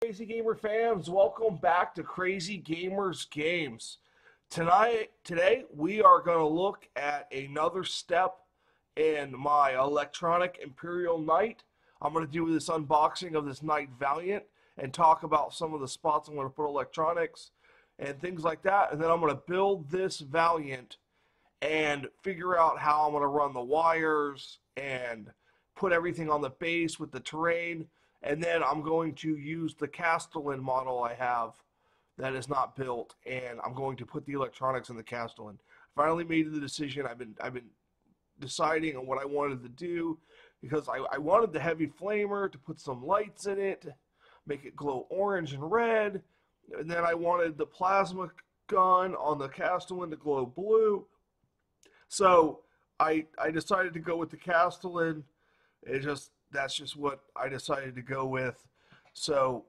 Crazy Gamer fans, welcome back to Crazy Gamers Games. Today we are going to look at another step in my electronic Imperial Knight. I'm going to do this unboxing of this Knight Valiant and talk about some of the spots I'm going to put electronics and things like that. And then I'm going to build this Valiant and figure out how I'm going to run the wires and put everything on the base with the terrain. And then I'm going to use the Castellan model I have that is not built, and I'm going to put the electronics in the Castellan. Finally made the decision. I've been deciding on what I wanted to do because I wanted the heavy flamer to put some lights in it, make it glow orange and red, and then I wanted the plasma gun on the Castellan to glow blue. So I decided to go with the Castellan. That's just what I decided to go with. So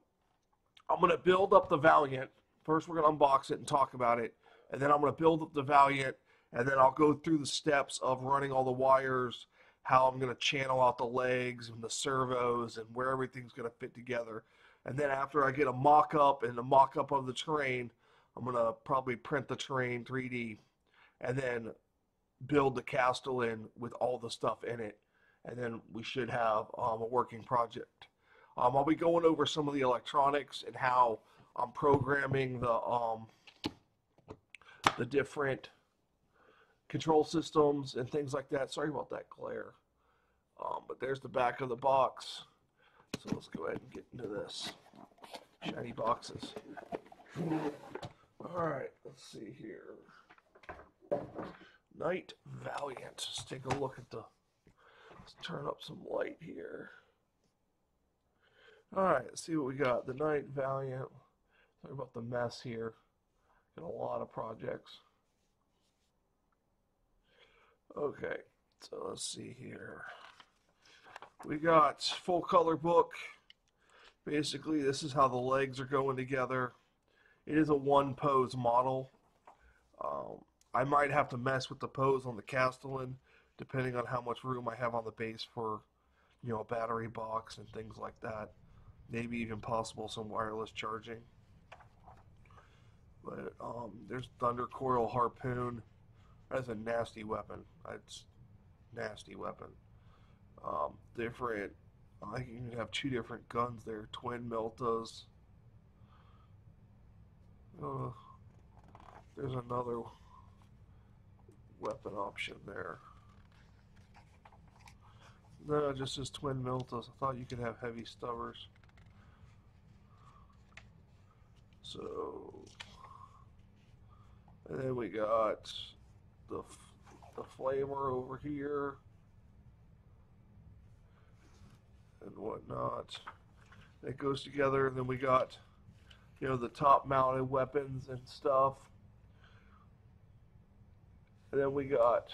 I'm gonna build up the Valiant. First, we're gonna unbox it and talk about it, and then I'm gonna build up the Valiant, and then I'll go through the steps of running all the wires, how I'm gonna channel out the legs and the servos, and where everything's gonna fit together. And then after I get a mock-up and a mock-up of the terrain, I'm gonna probably print the terrain 3D, and then build the Castellan with all the stuff in it, and then we should have a working project. I'll be going over some of the electronics and how I'm programming the different control systems and things like that. Sorry about that glare. But there's the back of the box. So let's go ahead and get into this. Shiny boxes. Alright, let's see here. Knight Valiant. Let's take a look at let's turn up some light here. Alright, let's see what we got. The Knight Valiant. Sorry about the mess here. Got a lot of projects. Okay, so let's see here. We got full color book. Basically, this is how the legs are going together. It is a one pose model. I might have to mess with the pose on the Castellan depending on how much room I have on the base for, a battery box and things like that. Maybe even possible some wireless charging. But there's Thunder Coil Harpoon. That's a nasty weapon. That's nasty weapon. Different. I think you can have two different guns there. Twin Miltas. There's another weapon option there. No, it just says Twin Miltas. I thought you could have heavy stubbers. So, and then we got the flamer over here and whatnot. It goes together, and then we got, the top-mounted weapons and stuff. And then we got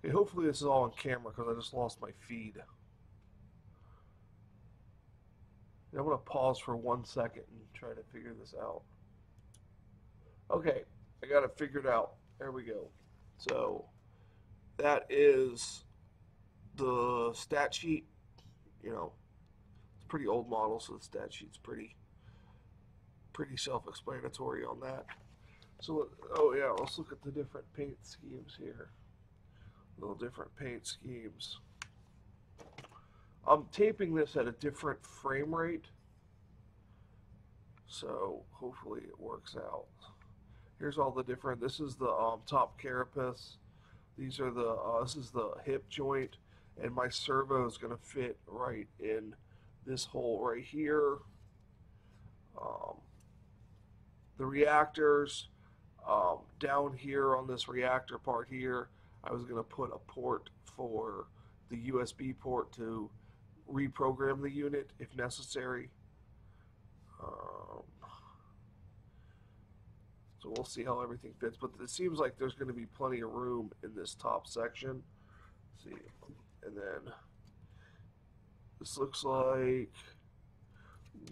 okay, hopefully this is all on camera because I just lost my feed. I'm going to pause for 1 second and try to figure this out. Okay, I got it figured out. There we go. So that is the stat sheet. It's a pretty old model, so the stat sheet's pretty self-explanatory on that. So, oh yeah, let's look at the different paint schemes here. Little different paint schemes. I'm taping this at a different frame rate, so hopefully it works out. Here's all the different. This is the top carapace. These are the. This is the hip joint, and my servo is going to fit right in this hole right here. The reactors down here on this reactor part here, I was going to put a port for the USB port to reprogram the unit if necessary. So we'll see how everything fits, but it seems like there's going to be plenty of room in this top section. Let's see, and then this looks like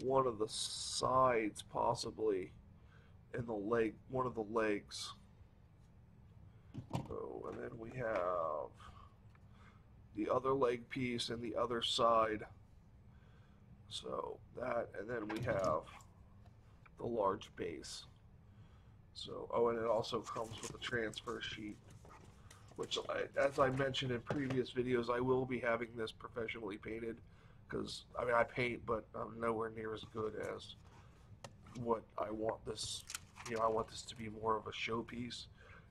one of the sides possibly, and one of the legs. Oh, and then we have the other leg piece and the other side. So that, and then we have the large base. So, oh, and it also comes with a transfer sheet, which, as I mentioned in previous videos, I will be having this professionally painted because, I mean, I paint, but I'm nowhere near as good as what I want this, I want this to be more of a showpiece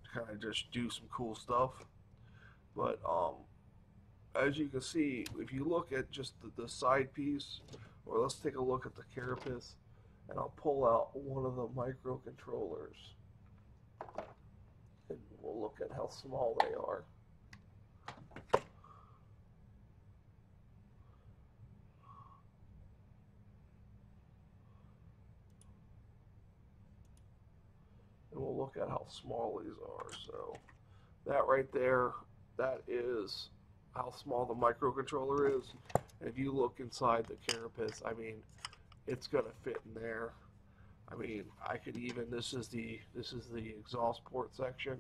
to kind of just do some cool stuff. But, as you can see, if you look at just the side piece, or let's take a look at the carapace, and I'll pull out one of the microcontrollers, and we'll look at how small they are. And we'll look at how small these are. So that right there, that is how small the microcontroller is. And if you look inside the carapace, I mean, it's gonna fit in there. I mean, I could even, this is the exhaust port section.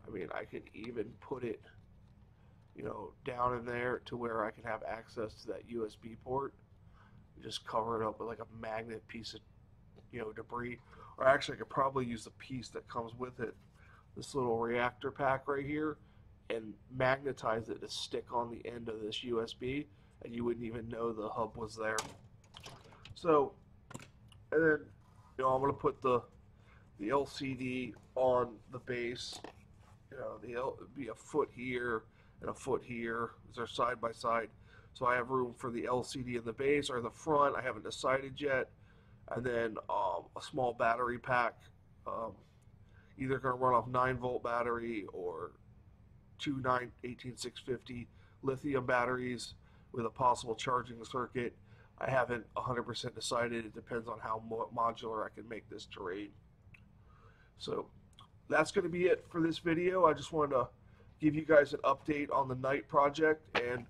I mean, I could even put it, down in there to where I can have access to that USB port. Just cover it up with like a magnet piece of, debris. Or actually, I could probably use the piece that comes with it, this little reactor pack right here, and magnetize it to stick on the end of this USB, and you wouldn't even know the hub was there. So, and then, I'm going to put the LCD on the base. It'd be a foot here and a foot here. They're side by side. So I have room for the LCD in the base or the front. I haven't decided yet. And then a small battery pack. Either going to run off 9-volt battery or two 18650 lithium batteries with a possible charging circuit. I haven't 100% decided. It depends on how modular I can make this terrain. So that's going to be it for this video. I just wanted to give you guys an update on the Knight project, and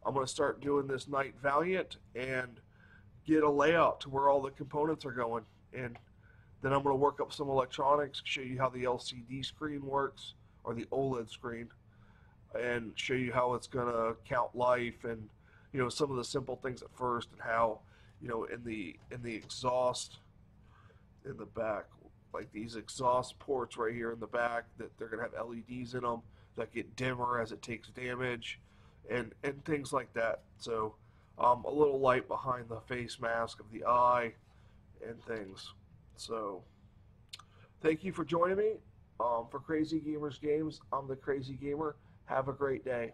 I'm going to start doing this Knight Valiant and get a layout to where all the components are going. And then I'm going to work up some electronics, show you how the LCD screen works, or the OLED screen, and show you how it's going to count life and, some of the simple things at first, and how, in the exhaust in the back, like these exhaust ports right here in the back, that they're going to have LEDs in them that get dimmer as it takes damage, and things like that. So a little light behind the face mask of the eye and things. So thank you for joining me for Crazy Gamers Games. I'm the Crazy Gamer. Have a great day.